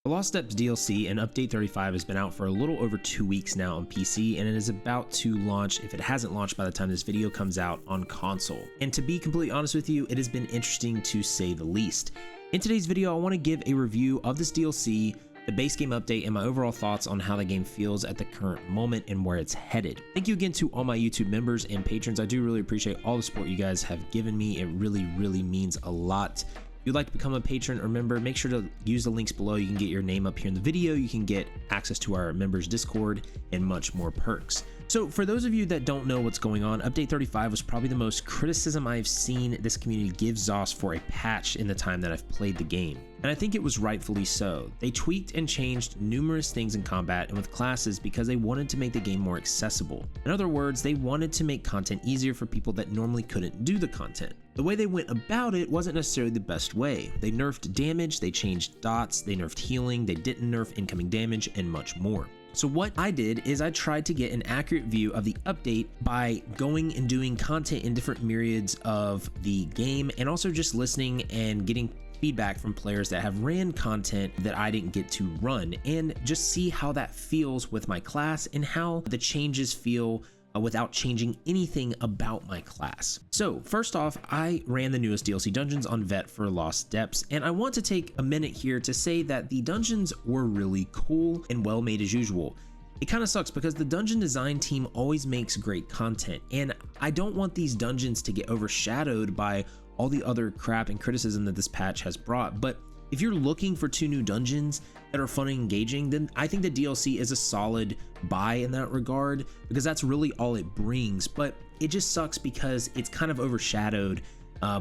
The Lost Steps DLC and Update 35 has been out for a little over 2 weeks now on PC, and it is about to launch, if it hasn't launched by the time this video comes out, on console. And to be completely honest with you, it has been interesting to say the least. In today's video, I want to give a review of this DLC, the base game update, and my overall thoughts on how the game feels at the current moment and where it's headed. Thank you again to all my YouTube members and patrons. I do really appreciate all the support you guys have given me. It really means a lot. If you'd like to become a patron or member, make sure to use the links below. You can get your name up here in the video, you can get access to our members Discord, and much more perks. So for those of you that don't know what's going on, Update 35 was probably the most criticism I've seen this community give ZOS for a patch in the time that I've played the game. And I think it was rightfully so. They tweaked and changed numerous things in combat and with classes because they wanted to make the game more accessible. In other words, they wanted to make content easier for people that normally couldn't do the content. The way they went about it wasn't necessarily the best way. They nerfed damage, they changed dots, they nerfed healing, they didn't nerf incoming damage, and much more. So what I did is I tried to get an accurate view of the update by going and doing content in different myriads of the game, and also just listening and getting feedback from players that have ran content that I didn't get to run, and just see how that feels with my class and how the changes feel without changing anything about my class. So first off, I ran the newest DLC dungeons on Vet for Lost Depths, and I want to take a minute here to say that the dungeons were really cool and well made as usual. It kind of sucks because the dungeon design team always makes great content, and I don't want these dungeons to get overshadowed by all the other crap and criticism that this patch has brought. But if you're looking for 2 new dungeons that are fun and engaging, then I think the DLC is a solid buy in that regard, because that's really all it brings. But it just sucks because it's kind of overshadowed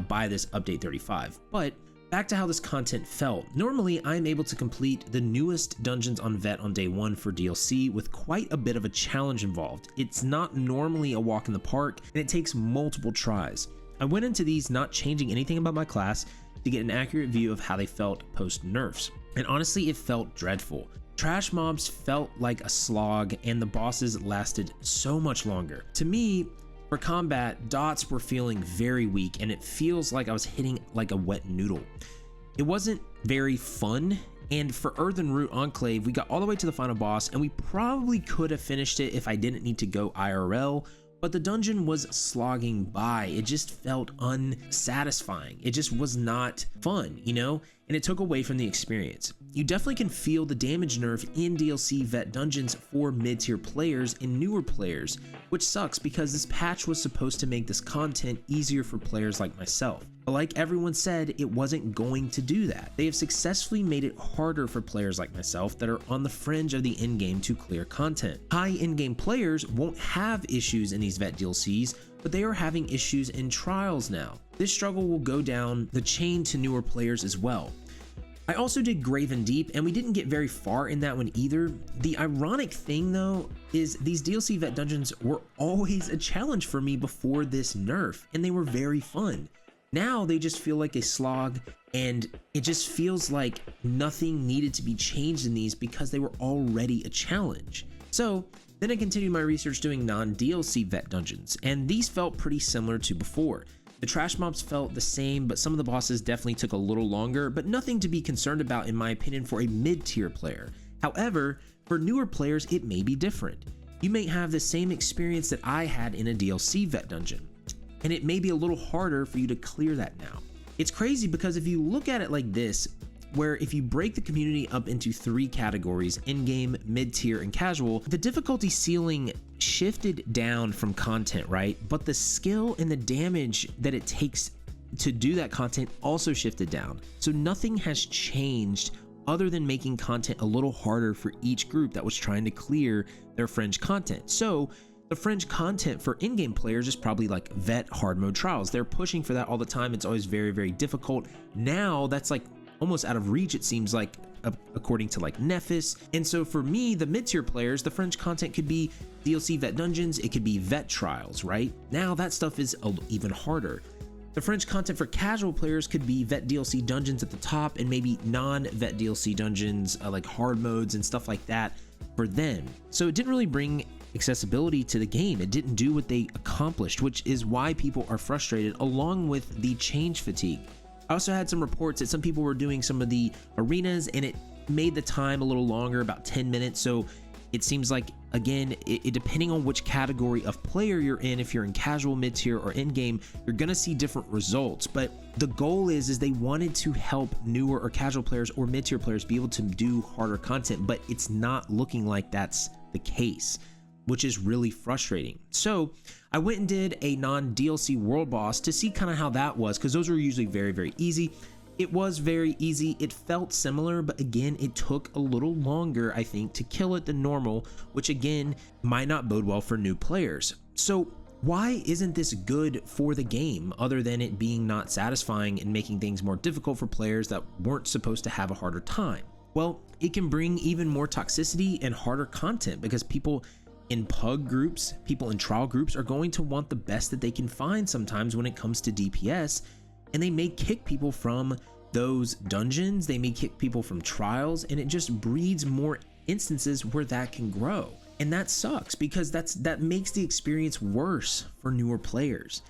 by this Update 35. But back to how this content felt. Normally, I'm able to complete the newest dungeons on Vet on day 1 for DLC with quite a bit of a challenge involved. It's not normally a walk in the park, and it takes multiple tries. I went into these not changing anything about my class to get an accurate view of how they felt post nerfs, and honestly, it felt dreadful. Trash mobs felt like a slog, and the bosses lasted so much longer. To me, for combat, dots were feeling very weak, and it feels like I was hitting like a wet noodle. It wasn't very fun, and for Earthen Root Enclave, we got all the way to the final boss, and we probably could have finished it if I didn't need to go IRL, but the dungeon was slogging by. It just felt unsatisfying. It just was not fun, you know? And it took away from the experience. You definitely can feel the damage nerf in DLC Vet dungeons for mid-tier players and newer players, which sucks because this patch was supposed to make this content easier for players like myself. But like everyone said, it wasn't going to do that. They have successfully made it harder for players like myself that are on the fringe of the endgame to clear content. High endgame players won't have issues in these Vet DLCs, but they are having issues in Trials now. This struggle will go down the chain to newer players as well. I also did Graven Deep, and we didn't get very far in that one either. The ironic thing though is these DLC Vet dungeons were always a challenge for me before this nerf, and they were very fun. Now they just feel like a slog, and it just feels like nothing needed to be changed in these because they were already a challenge. So then I continued my research doing non-DLC Vet dungeons, and these felt pretty similar to before. The trash mobs felt the same, but some of the bosses definitely took a little longer, but nothing to be concerned about in my opinion for a mid-tier player. However, for newer players, it may be different. You may have the same experience that I had in a DLC Vet dungeon, and it may be a little harder for you to clear that now. It's crazy because if you look at it like this, where if you break the community up into 3 categories, in-game, mid-tier, and casual, the difficulty ceiling shifted down from content, right? But the skill and the damage that it takes to do that content also shifted down. So nothing has changed other than making content a little harder for each group that was trying to clear their fringe content. So the fringe content for in-game players is probably like Vet hard mode trials. They're pushing for that all the time. It's always very difficult. Now that's like almost out of reach, it seems like, according to like Nephis. And so for me, the mid-tier players, the fringe content could be DLC Vet dungeons, it could be Vet trials, right? Now that stuff is even harder. The fringe content for casual players could be Vet DLC dungeons at the top, and maybe non-Vet DLC dungeons like hard modes and stuff like that for them. So it didn't really bring accessibility to the game. It didn't do what they accomplished, which is why people are frustrated, along with the change fatigue. I also had some reports that some people were doing some of the arenas and it made the time a little longer, about 10 minutes. So it seems like, again, it depending on which category of player you're in, if you're in casual, mid-tier, or in-game, you're gonna see different results. But the goal is they wanted to help newer or casual players or mid-tier players be able to do harder content, but it's not looking like that's the case, which is really frustrating. So I went and did a non-DLC world boss to see kind of how that was, because those are usually very, very easy. It was very easy. It felt similar, but again, it took a little longer, I think, to kill it than normal, which again, might not bode well for new players. So why isn't this good for the game, other than it being not satisfying and making things more difficult for players that weren't supposed to have a harder time? Well, it can bring even more toxicity and harder content, because people in pug groups, people in trial groups are going to want the best that they can find sometimes when it comes to DPS. And they may kick people from those dungeons, they may kick people from trials, and it just breeds more instances where that can grow. And that sucks, because that makes the experience worse for newer players.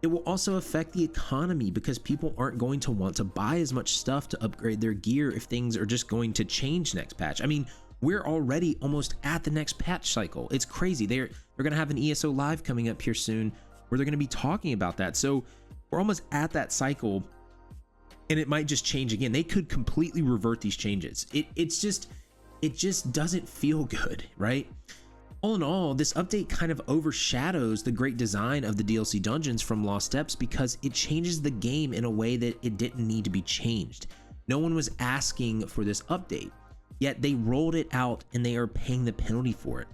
It will also affect the economy, because people aren't going to want to buy as much stuff to upgrade their gear if things are just going to change next patch. I mean, we're already almost at the next patch cycle. It's crazy. They're going to have an ESO live coming up here soon where they're going to be talking about that. So we're almost at that cycle, and it might just change again. They could completely revert these changes. It just doesn't feel good, right? All in all, this update kind of overshadows the great design of the DLC dungeons from Lost Steps, because it changes the game in a way that it didn't need to be changed. No one was asking for this update, yet they rolled it out and they are paying the penalty for it.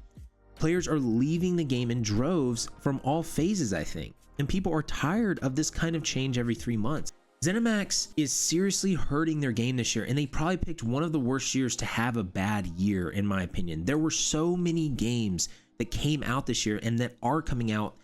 Players are leaving the game in droves from all phases, I think. And people are tired of this kind of change every 3 months. ZeniMax is seriously hurting their game this year, and they probably picked one of the worst years to have a bad year, in my opinion. There were so many games that came out this year and that are coming out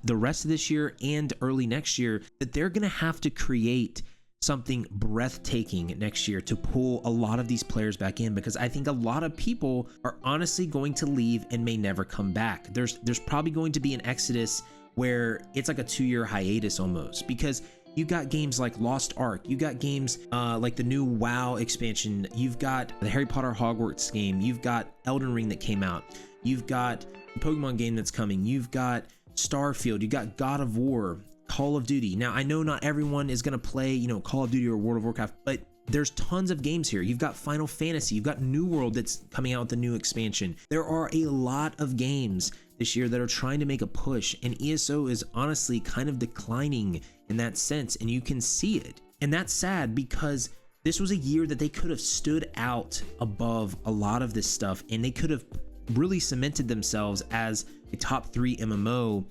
the rest of this year and early next year that they're gonna have to create something breathtaking next year to pull a lot of these players back in, because I think a lot of people are honestly going to leave and may never come back. There's probably going to be an exodus where it's like a 2-year hiatus almost, because you got games like Lost Ark, you got games like the new WoW expansion, you've got the Harry Potter Hogwarts game, you've got Elden Ring that came out, you've got the Pokemon game that's coming, you've got Starfield, you got God of War, Call of Duty. Now, I know not everyone is gonna play, Call of Duty or World of Warcraft, but there's tons of games here. You've got Final Fantasy, you've got New World that's coming out with the new expansion. There are a lot of games this year that are trying to make a push, and ESO is honestly kind of declining in that sense, and you can see it. And that's sad, because this was a year that they could have stood out above a lot of this stuff, and they could have really cemented themselves as a top 3 MMO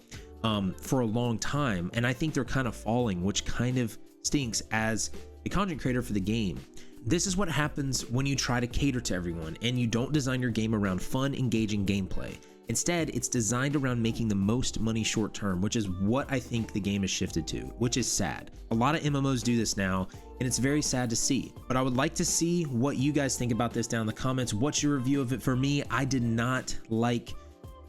for a long time. And I think they're kind of falling, which kind of stinks as a content creator for the game. This is what happens when you try to cater to everyone and you don't design your game around fun, engaging gameplay. Instead, it's designed around making the most money short term, which is what I think the game has shifted to, which is sad. A lot of MMOs do this now, and it's very sad to see. But I would like to see what you guys think about this down in the comments. What's your review of it? For me, I did not like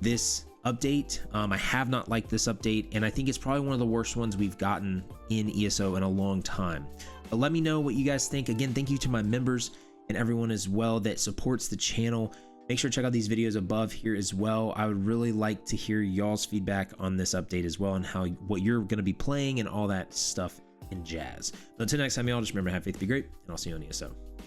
this update. I have not liked this update, and I think it's probably one of the worst ones we've gotten in ESO in a long time. But let me know what you guys think. Again, thank you to my members and everyone as well that supports the channel. Make sure to check out these videos above here as well. I would really like to hear y'all's feedback on this update as well, and what you're going to be playing and all that stuff and jazz. But until next time, y'all, just remember, have faith, be great, and I'll see you on ESO.